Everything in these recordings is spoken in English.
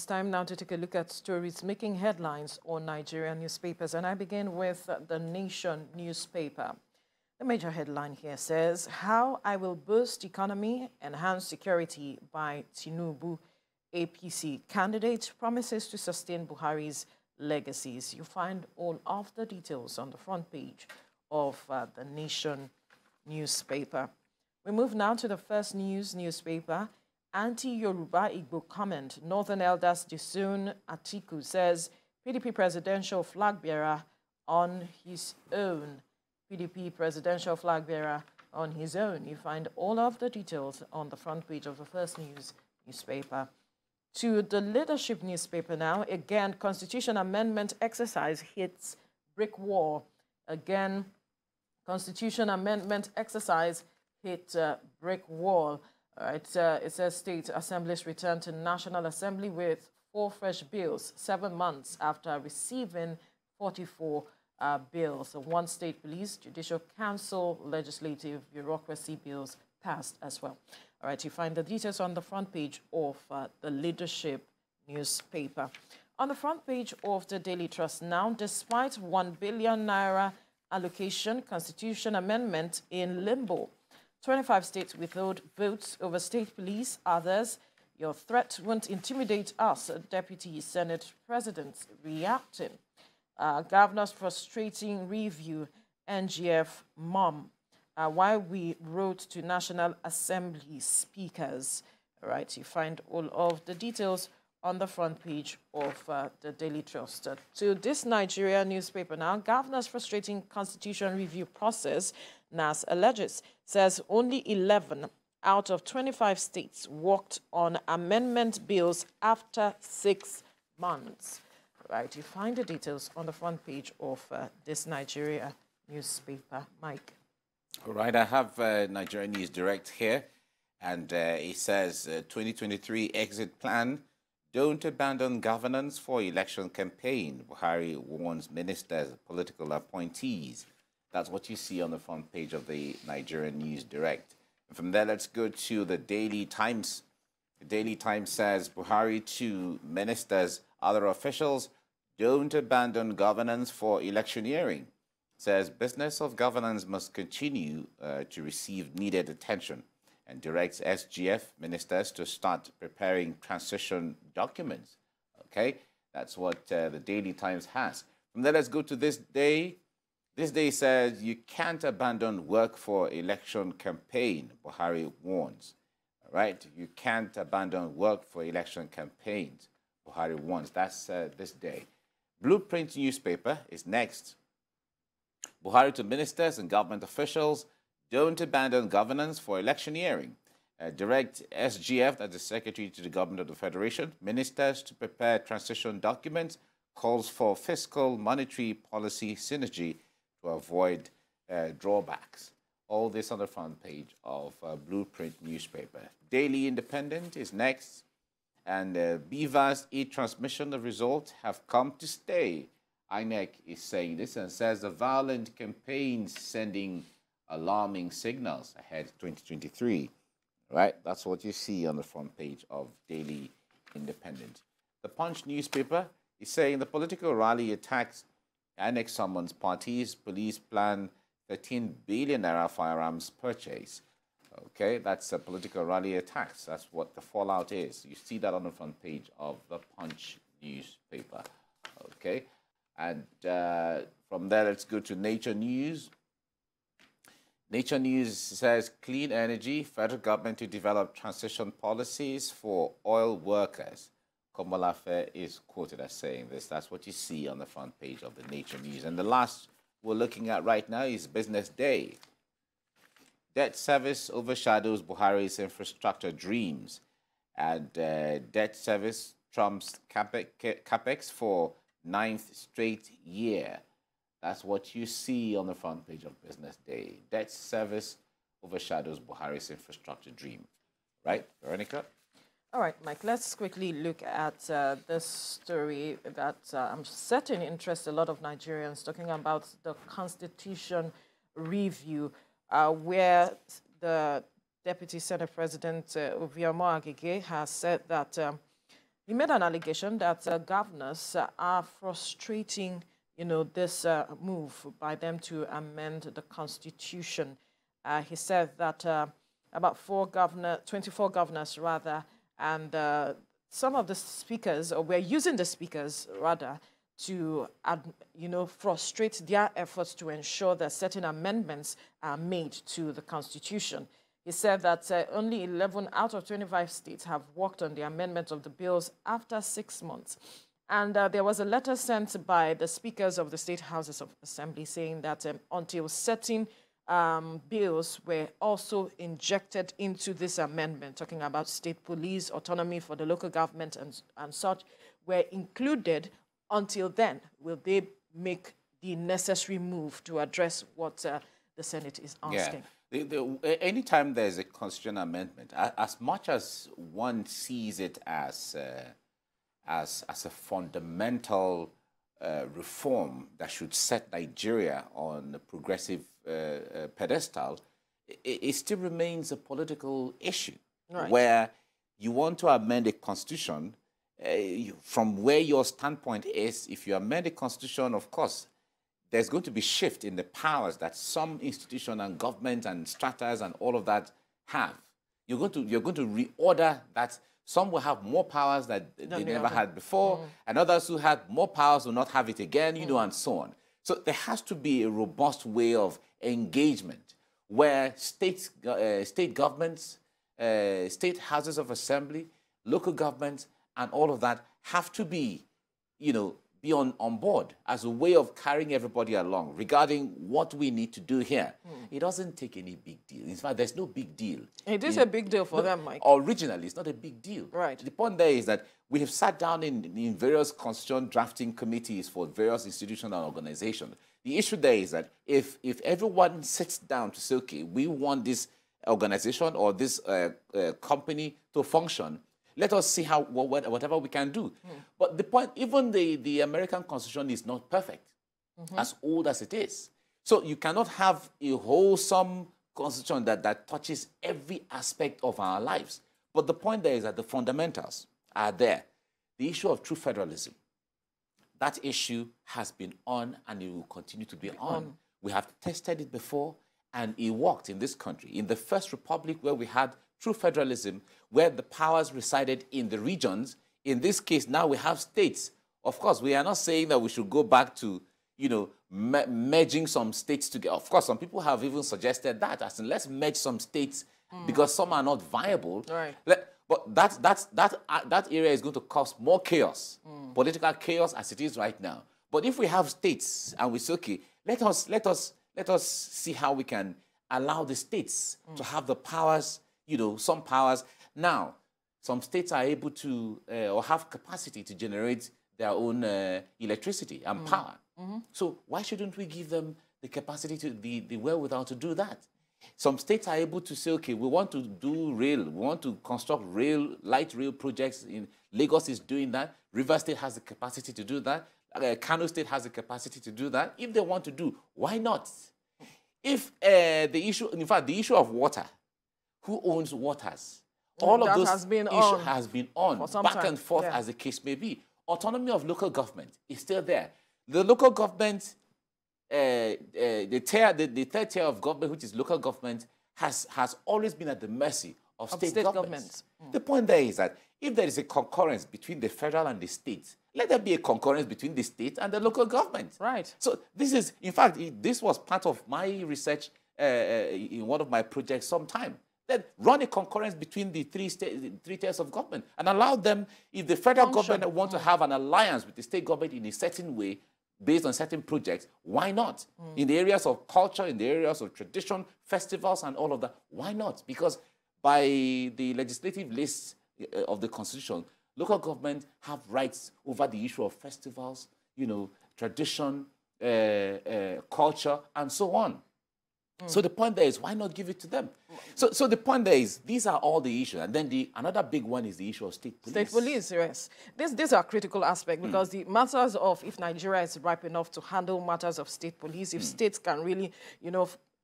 It's time now to take a look at stories making headlines on Nigerian newspapers, and I begin with the Nation newspaper. The major headline here says, "How I will boost economy, enhance security by Tinubu. APC candidate promises to sustain Buhari's legacies." You find all of the details on the front page of the Nation newspaper. We move now to the First News newspaper. Anti-Yoruba Igbo comment. Northern elders disown Atiku, says PDP presidential flag bearer on his own. PDP presidential flag bearer on his own. You find all of the details on the front page of the First News newspaper. To the Leadership newspaper now. Again, Constitution Amendment exercise hits brick wall. Again, Constitution Amendment exercise hit brick wall. All right, it says State Assemblies return to National Assembly with 4 fresh bills, 7 months after receiving 44 bills. 1 state police, judicial council, legislative bureaucracy bills passed as well. All right, you find the details on the front page of the Leadership newspaper. On the front page of the Daily Trust now, despite 1 billion naira allocation, Constitution Amendment in limbo. 25 states withhold votes over state police. Others, your threat won't intimidate us, Deputy Senate President reacting. Governor's frustrating review, NGF mom. Why we wrote to National Assembly speakers. All right, you find all of the details on the front page of the Daily Trust. To this Nigeria newspaper now, Governor's frustrating constitution review process, NAS alleges, says only 11 out of 25 states worked on amendment bills after 6 months. Right, you find the details on the front page of this Nigeria newspaper. Mike. All right, I have Nigeria News Direct here, and it says 2023 exit plan. Don't abandon governance for election campaign. Buhari warns ministers, political appointees. That's what you see on the front page of the Nigerian News Direct. And from there, let's go to the Daily Times. The Daily Times says Buhari to ministers, other officials, don't abandon governance for electioneering. Says business of governance must continue to receive needed attention, and directs SGF ministers to start preparing transition documents. Okay, that's what the Daily Times has. From there, let's go to this day. This day says you can't abandon work for election campaign, Buhari warns. All right, you can't abandon work for election campaigns, Buhari warns. That's this day. Blueprint newspaper is next. Buhari to ministers and government officials, don't abandon governance for electioneering. Direct SGF, that's the Secretary to the Government of the Federation, ministers to prepare transition documents, calls for fiscal monetary policy synergy to avoid drawbacks. All this on the front page of Blueprint newspaper. Daily Independent is next. And BVAS e-transmission of results have come to stay. INEC is saying this and says the violent campaigns sending alarming signals ahead 2023. Right? That's what you see on the front page of Daily Independent. The Punch newspaper is saying the political rally attacks INEC summons parties, police plan 13 billion naira firearms purchase. Okay, that's a political rally attacks. That's what the fallout is. You see that on the front page of the Punch newspaper. Okay, and from there, let's go to Nature News. Nature News says clean energy, federal government to develop transition policies for oil workers. Komolafe is quoted as saying this. That's what you see on the front page of the Nature News. And the last we're looking at right now is Business Day. Debt service overshadows Buhari's infrastructure dreams. And debt service trumps capex for 9th straight year. That's what you see on the front page of Business Day. Debt service overshadows Buhari's infrastructure dream. Right, Veronica? All right, Mike, let's quickly look at this story that I'm certain interests a lot of Nigerians, talking about the Constitution review, where the Deputy Senate President, Ovie Omo-Agege, has said that he made an allegation that governors are frustrating, this move by them to amend the constitution. He said that about 24 governors rather, and some of the speakers, or we're using the speakers rather, to, frustrate their efforts to ensure that certain amendments are made to the Constitution. He said that only 11 out of 25 states have worked on the amendment of the bills after 6 months. And there was a letter sent by the speakers of the state houses of assembly saying that until certain bills were also injected into this amendment, talking about state police, autonomy for the local government and such, were included. Until then, will they make the necessary move to address what the Senate is asking? Yeah. Anytime there's a constitutional amendment, as much as one sees it as a fundamental reform that should set Nigeria on a progressive pedestal, it still remains a political issue, right, where you want to amend a constitution. From where your standpoint is, if you amend the constitution, of course, there's going to be shift in the powers that some institution and government and stratas and all of that have. You're going to reorder that. Some will have more powers that they never had before, and others who had more powers will not have it again, and so on. So there has to be a robust way of engagement where state governments, state houses of assembly, local governments, and all of that have to be, be on board as a way of carrying everybody along regarding what we need to do here. It doesn't take any big deal. In fact, there's no big deal. It is a big deal for them, Mike. Originally, it's not a big deal. Right. The point there is that we have sat down in various constitution drafting committees for various institutions and organizations. The issue there is that if everyone sits down to say, okay, we want this organization or this company to function, let us see whatever we can do. But the point, even the American Constitution is not perfect, as old as it is. So you cannot have a wholesome constitution that touches every aspect of our lives. But the point there is that the fundamentals are there. The issue of true federalism, that issue has been on and it will continue to be on. We have tested it before and it worked in this country. In the First Republic, where we had true federalism, where the powers resided in the regions. In this case, now we have states. Of course, we are not saying that we should go back to, merging some states together. Of course, some people have even suggested that, as in let's merge some states because some are not viable. Right. But that area is going to cause more chaos, political chaos as it is right now. But if we have states and we say, okay, let us see how we can allow the states to have the powers, some powers. Now, some states are able to or have capacity to generate their own electricity and power. So why shouldn't we give them the capacity, to the wherewithal to do that? Some states are able to say, okay, we want to do rail, we want to construct light rail projects. In Lagos is doing that. River State has the capacity to do that. Kano State has the capacity to do that. If they want to do, why not? If the issue of water, who owns waters? All of those has been on back and forth, as the case may be. Autonomy of local government is still there. The local government, the third tier of government, which is local government, has always been at the mercy of state governments. The point there is that if there is a concurrence between the federal and the state, let there be a concurrence between the state and the local government. Right. So this is, in fact, this was part of my research in one of my projects sometime. Then run a concurrence between the three tiers of government and allow them, if the federal government wants to have an alliance with the state government in a certain way, based on certain projects, why not? In the areas of culture, in the areas of tradition, festivals, and all of that, why not? Because by the legislative list of the Constitution, local government have rights over the issue of festivals, tradition, culture, and so on. So the point there is, why not give it to them? So the point there is, these are all the issues. And then another big one is the issue of state police. State police, yes. These are critical aspects because the matters of if Nigeria is ripe enough to handle matters of state police, if states can really,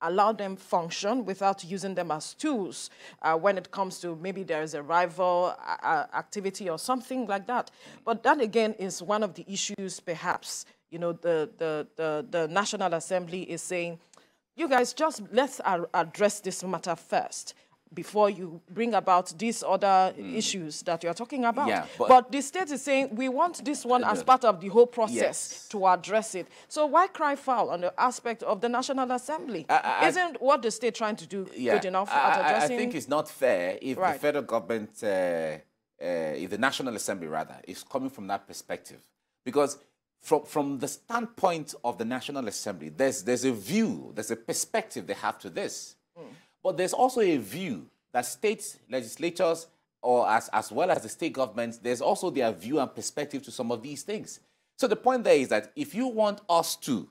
allow them function without using them as tools when it comes to maybe there is a rival activity or something like that. But that, again, is one of the issues, perhaps. You know, the National Assembly is saying, you guys, just let's address this matter first before you bring about these other issues that you're talking about. Yeah, but the state is saying, we want this one as part of the whole process to address it. So why cry foul on the aspect of the National Assembly? Isn't what the state trying to do good enough at addressing? I think it's not fair if the federal government, if the National Assembly, rather, is coming from that perspective. Because from the standpoint of the National Assembly, there's a view, there's a perspective they have to this. But there's also a view that state legislatures, or as well as the state governments, there's also their view and perspective to some of these things. So the point there is that if you want us to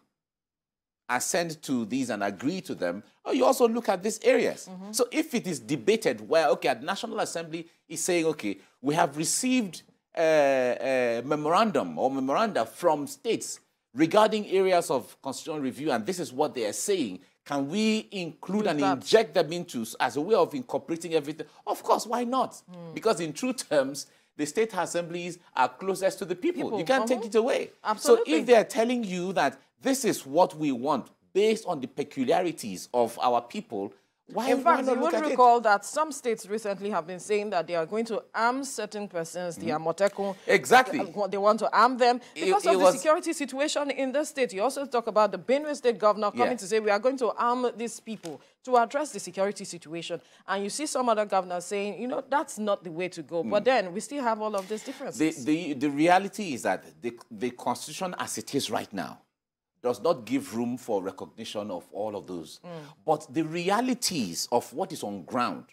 assent to these and agree to them, you also look at these areas. So if it is debated where, okay, the National Assembly is saying, okay, we have received a memorandum or memoranda from states regarding areas of constitutional review, and this is what they are saying, can we include and inject them into as a way of incorporating everything? Of course, why not? Because in true terms, the state assemblies are closest to the people. You can't take it away. Absolutely. So if they are telling you that this is what we want based on the peculiarities of our people, why not you would recall that some states recently have been saying that they are going to arm certain persons, the Amotekun. Exactly. They want to arm them because of the security situation in the state. You also talk about the Benue State governor coming to say we are going to arm these people to address the security situation. And you see some other governors saying, you know, that's not the way to go. But then we still have all of these differences. The reality is that the Constitution as it is right now does not give room for recognition of all of those. But the realities of what is on ground,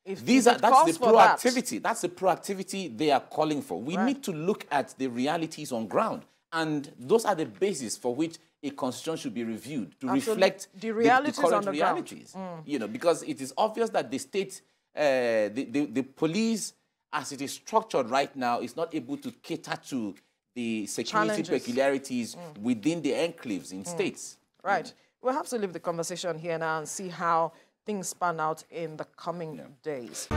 that's the proactivity. That's the proactivity they are calling for. We need to look at the realities on ground. And those are the basis for which a constitution should be reviewed to reflect the current realities. You know, because it is obvious that the state, the police, as it is structured right now, is not able to cater to the security peculiarities within the enclaves in states. Right. We'll have to leave the conversation here now and see how things pan out in the coming days.